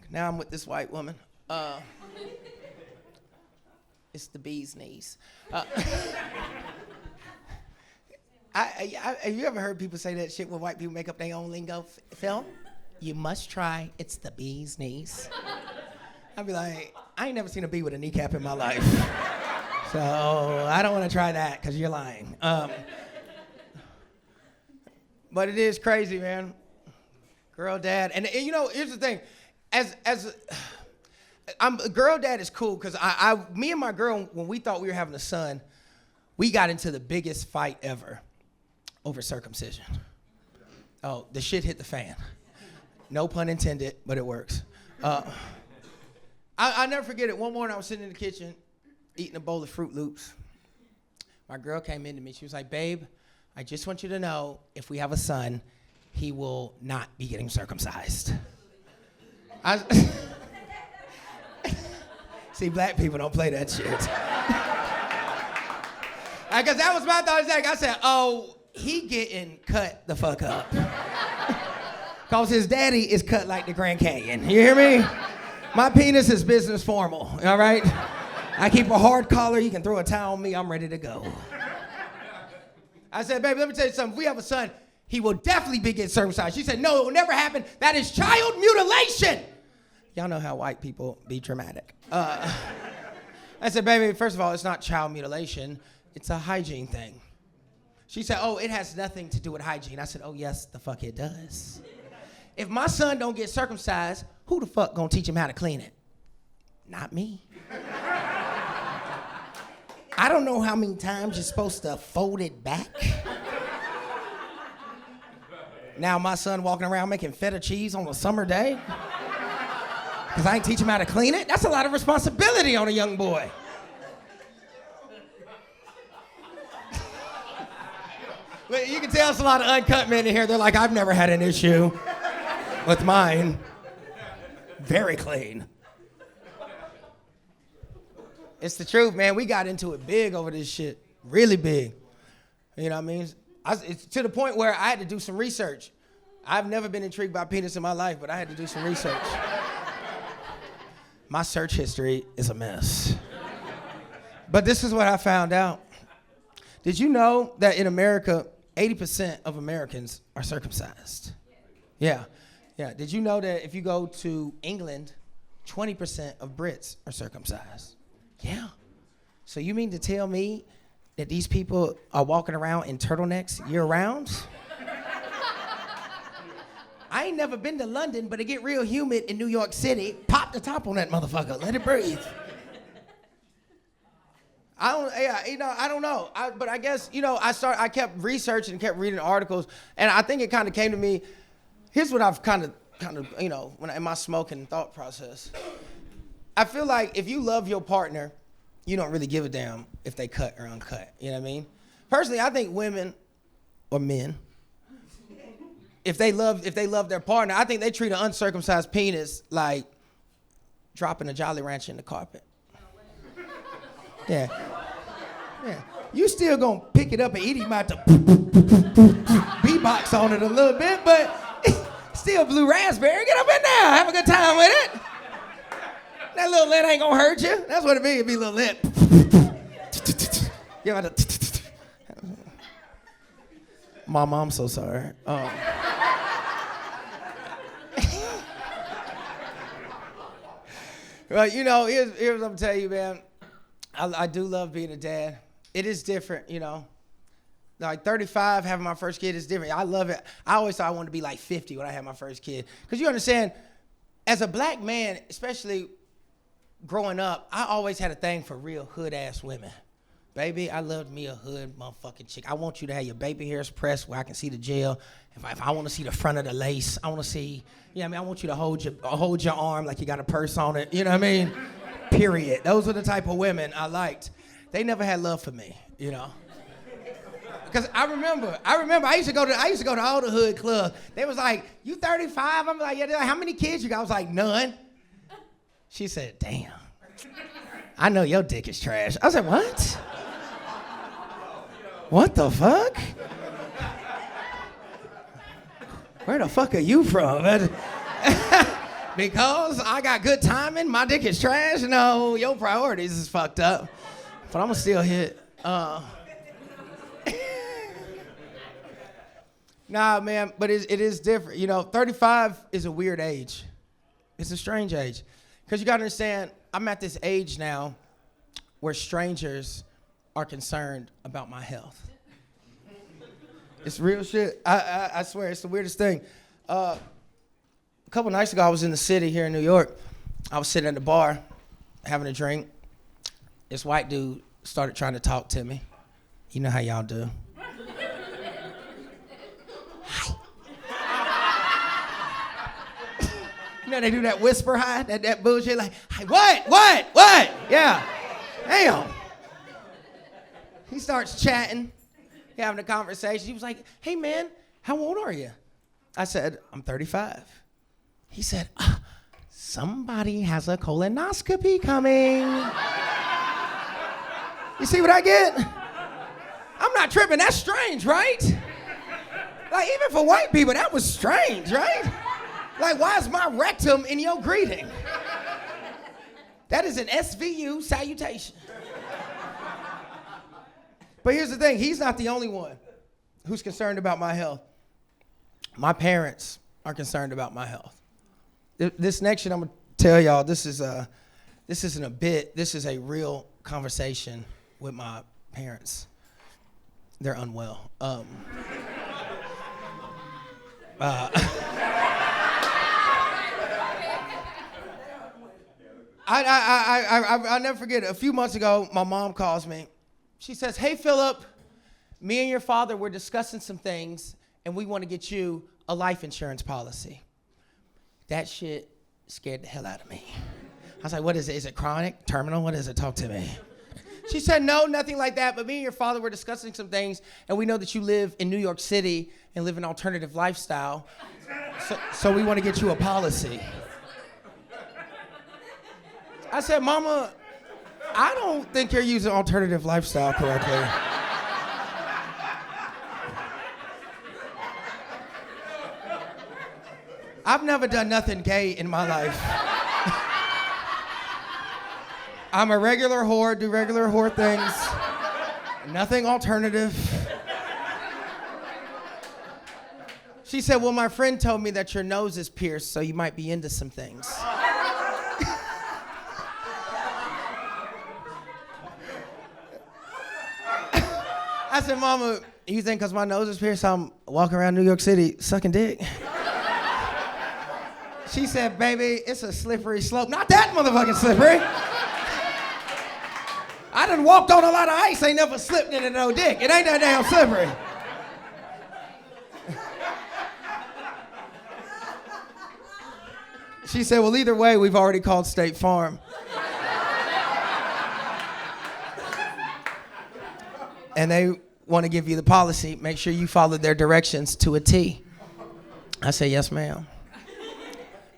now I'm with this white woman. It's the bee's knees. Have you ever heard people say that shit when white people make up their own lingo? Phil, you must try, it's the bee's knees. I'd be like, I ain't never seen a bee with a kneecap in my life. So I don't want to try that, because you're lying. But it is crazy, man. Girl dad. And you know, here's the thing. Girl dad is cool, because me and my girl, when we thought we were having a son, we got into the biggest fight ever over circumcision. Oh, the shit hit the fan. No pun intended, but it works. I never forget it. One morning I was sitting in the kitchen eating a bowl of Fruit Loops. My girl came into me. She was like, babe, I just want you to know, if we have a son, he will not be getting circumcised. See, black people don't play that shit. Because that was my thought. I said, oh, he getting cut the fuck up. Because his daddy is cut like the Grand Canyon. You hear me? My penis is business formal, all right? I keep a hard collar. You can throw a towel on me. I'm ready to go. I said, baby, let me tell you something. If we have a son, he will definitely be getting circumcised. She said, no, it will never happen. That is child mutilation. Y'all know how white people be dramatic. I said, baby, first of all, it's not child mutilation. It's a hygiene thing. She said, oh, it has nothing to do with hygiene. I said, oh, yes, the fuck it does. If my son don't get circumcised, who the fuck gonna teach him how to clean it? Not me. I don't know how many times you're supposed to fold it back. Now my son walking around making feta cheese on a summer day because I ain't teach him how to clean it. That's a lot of responsibility on a young boy. You can tell it's a lot of uncut men in here. They're like, I've never had an issue with mine. Very clean. It's the truth, man. We got into it big over this shit. Really big. You know what I mean? It's to the point where I had to do some research. I've never been intrigued by penis in my life, but I had to do some research. My search history is a mess. But this is what I found out. Did you know that in America, 80% of Americans are circumcised? Yeah. Did you know that if you go to England, 20% of Brits are circumcised? Yeah. So you mean to tell me that these people are walking around in turtlenecks year round? I ain't never been to London, but it get real humid in New York City. Pop the top on that motherfucker. Let it breathe. I don't know. But I guess, I kept researching and kept reading articles, and I think it kind of came to me. Here's what I've kind of, when in my smoking thought process. I feel like if you love your partner, you don't really give a damn if they cut or uncut. You know what I mean? Personally, I think women or men, if they love their partner, I think they treat an uncircumcised penis like dropping a Jolly Rancher in the carpet. Yeah. You still gonna pick it up and eat him out the beatbox on it a little bit, but still blue raspberry. Get up in there, have a good time with it. That little lint ain't gonna hurt you. That's what it be. It be a little lint. Mom, I'm so sorry. Well, here's what I'm gonna tell you, man. I do love being a dad. It is different, Like 35, having my first kid is different. I love it. I always thought I wanted to be like 50 when I had my first kid. Because you understand, as a black man, especially growing up, I always had a thing for real hood-ass women. Baby, I loved me a hood motherfucking chick. I want you to have your baby hairs pressed where I can see the gel. If I want to see the front of the lace, I want to see, I want you to hold your arm like you got a purse on it. You know what I mean? Period. Those were the type of women I liked. They never had love for me, Because I remember I used to go to all the hood clubs. They was like, "You 35?" I'm like, "Yeah." They're like, "How many kids you got?" I was like, "None." She said, "Damn. I know your dick is trash." I was like, "What? What the fuck? Where the fuck are you from?" Because I got good timing, my dick is trash? No, your priorities is fucked up. But I'm gonna still hit. Nah, man, but it is different. 35 is a weird age. It's a strange age. Because you gotta understand, I'm at this age now where strangers are concerned about my health. It's real shit. I swear, it's the weirdest thing. A couple nights ago, I was in the city here in New York. I was sitting at the bar, having a drink. This white dude started trying to talk to me. You know how y'all do. Hi. They do that whisper hi, that bullshit, like, hi, what? Yeah, damn. He starts chatting, having a conversation. He was like, "Hey, man, how old are you?" I said, "I'm 35. He said, "Somebody has a colonoscopy coming." You see what I get? I'm not tripping. That's strange, right? Like, even for white people, that was strange, right? Like, why is my rectum in your greeting? That is an SVU salutation. But here's the thing. He's not the only one who's concerned about my health. My parents are concerned about my health. This next shit I'm gonna tell y'all, this isn't a bit. This is a real conversation with my parents. They're unwell. I'll never forget it. A few months ago, my mom calls me. She says, "Hey, Philip, me and your father were discussing some things, and we want to get you a life insurance policy." That shit scared the hell out of me. I was like, "What is it? Is it chronic, terminal? What is it? Talk to me." She said, "No, nothing like that, but me and your father were discussing some things, and we know that you live in New York City and live an alternative lifestyle, so we want to get you a policy." I said, "Mama, I don't think you're using alternative lifestyle correctly." I've never done nothing gay in my life. I'm a regular whore, do regular whore things. Nothing alternative. She said, well, my friend told me that your nose is pierced, so you might be into some things. I said, Mama, you think because my nose is pierced, I'm walking around New York City sucking dick? She said, baby, it's a slippery slope. Not that motherfucking slippery. I done walked on a lot of ice, ain't never slipped into no dick. It ain't that damn slippery. She said, well, either way, we've already called State Farm. And they want to give you the policy. Make sure you follow their directions to a T. I say, yes, ma'am.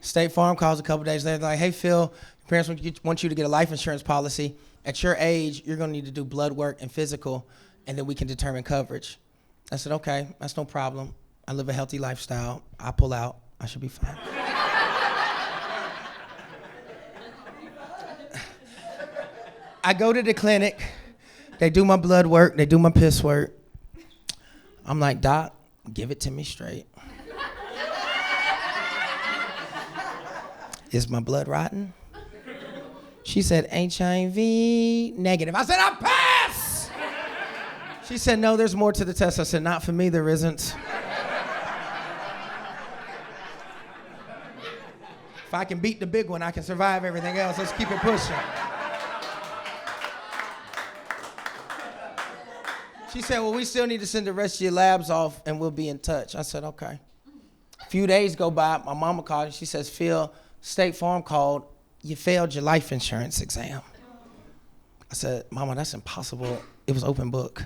State Farm calls a couple days later. They're like, hey, Phil, your parents want you to get a life insurance policy. At your age, you're going to need to do blood work and physical, and then we can determine coverage. I said, okay, that's no problem. I live a healthy lifestyle. I pull out. I should be fine. I go to the clinic. They do my blood work. They do my piss work. I'm like, Doc, give it to me straight. Is my blood rotten? She said, HIV negative. I said, I pass! She said, no, there's more to the test. I said, not for me, there isn't. If I can beat the big one, I can survive everything else. Let's keep it pushing. She said, well, we still need to send the rest of your labs off and we'll be in touch. I said, okay. A few days go by, my mama called and she says, Phil, State Farm called, you failed your life insurance exam. I said, Mama, that's impossible. It was open book.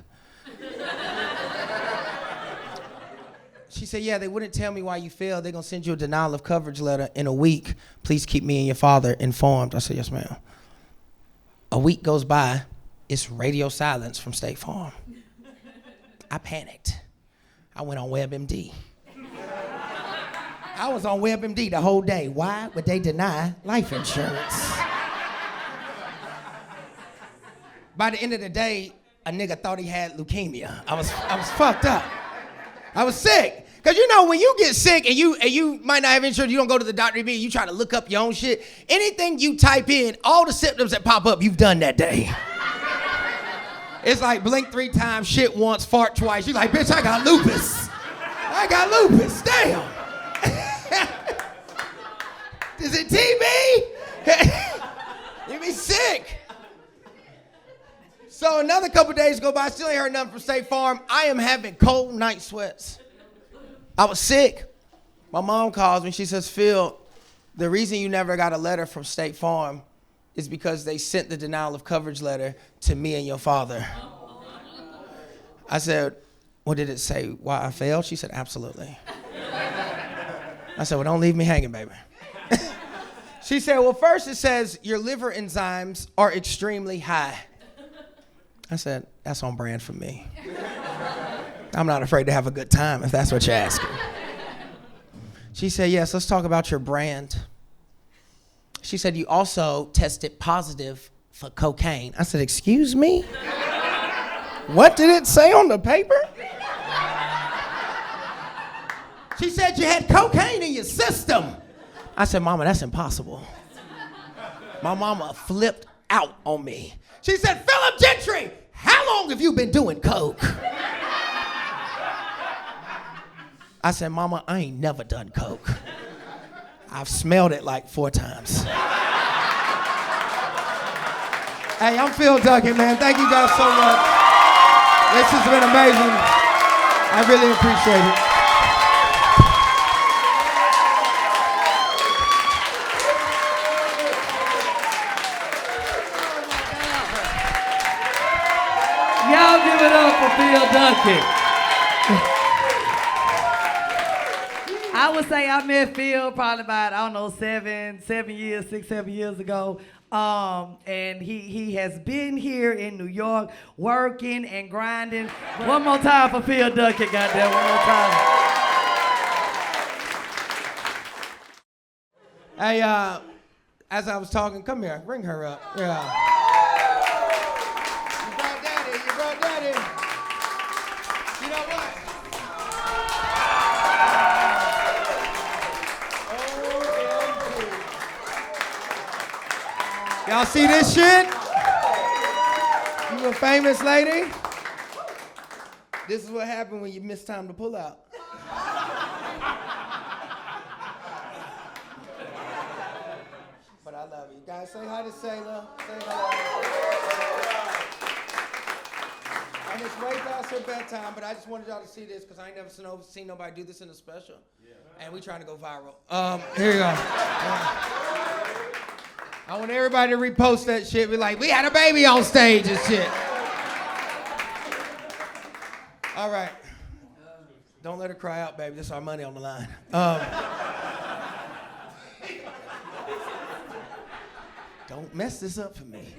She said, yeah, they wouldn't tell me why you failed. They're gonna send you a denial of coverage letter in a week. Please keep me and your father informed. I said, yes, ma'am. A week goes by, it's radio silence from State Farm. I panicked. I went on WebMD. I was on WebMD the whole day. Why would they deny life insurance? By the end of the day, a nigga thought he had leukemia. I was fucked up. I was sick. Cause you know when you get sick and you might not have insurance, you don't go to the doctor, you try to look up your own shit. Anything you type in, all the symptoms that pop up, you've done that day. It's like blink 3 times, shit once, fart twice. You like, bitch, I got lupus. I got lupus, damn. Is it TB? You be sick. So another couple days go by, still ain't heard nothing from State Farm. I am having cold night sweats. I was sick. My mom calls me, she says, Phil, the reason you never got a letter from State Farm is because they sent the denial of coverage letter to me and your father. I said, what did it say? Why I failed? She said, absolutely. I said, well, don't leave me hanging, baby. She said, well, first it says your liver enzymes are extremely high. I said, that's on brand for me. I'm not afraid to have a good time if that's what you're asking. She said, yes, let's talk about your brand. She said, you also tested positive for cocaine. I said, excuse me? What did it say on the paper? She said, you had cocaine in your system. I said, Mama, that's impossible. My mama flipped out on me. She said, Philip Gentry, how long have you been doing coke? I said, Mama, I ain't never done coke. I've smelled it like 4 times. Hey, I'm Phil Duckett, man. Thank you guys so much. This has been amazing. I really appreciate it. Y'all give it up for Phil Duckett. I would say I met Phil probably about, 7 years ago. And he has been here in New York working and grinding. One more time for Phil Duckett, goddamn, one more time. Hey, as I was talking, come here, bring her up. Yeah. brought that in. You know what? OMG. Y'all see this shit? You a famous lady? This is what happened when you miss time to pull out. But I love you. Guys, say hi to Sayla. Say hello. And it's way past her bedtime, but I just wanted y'all to see this because I ain't never seen nobody do this in a special. And we trying to go viral. Here you go. I want everybody to repost that shit. Be like, we had a baby on stage and shit. All right. Don't let her cry out, baby. This is our money on the line. Don't mess this up for me.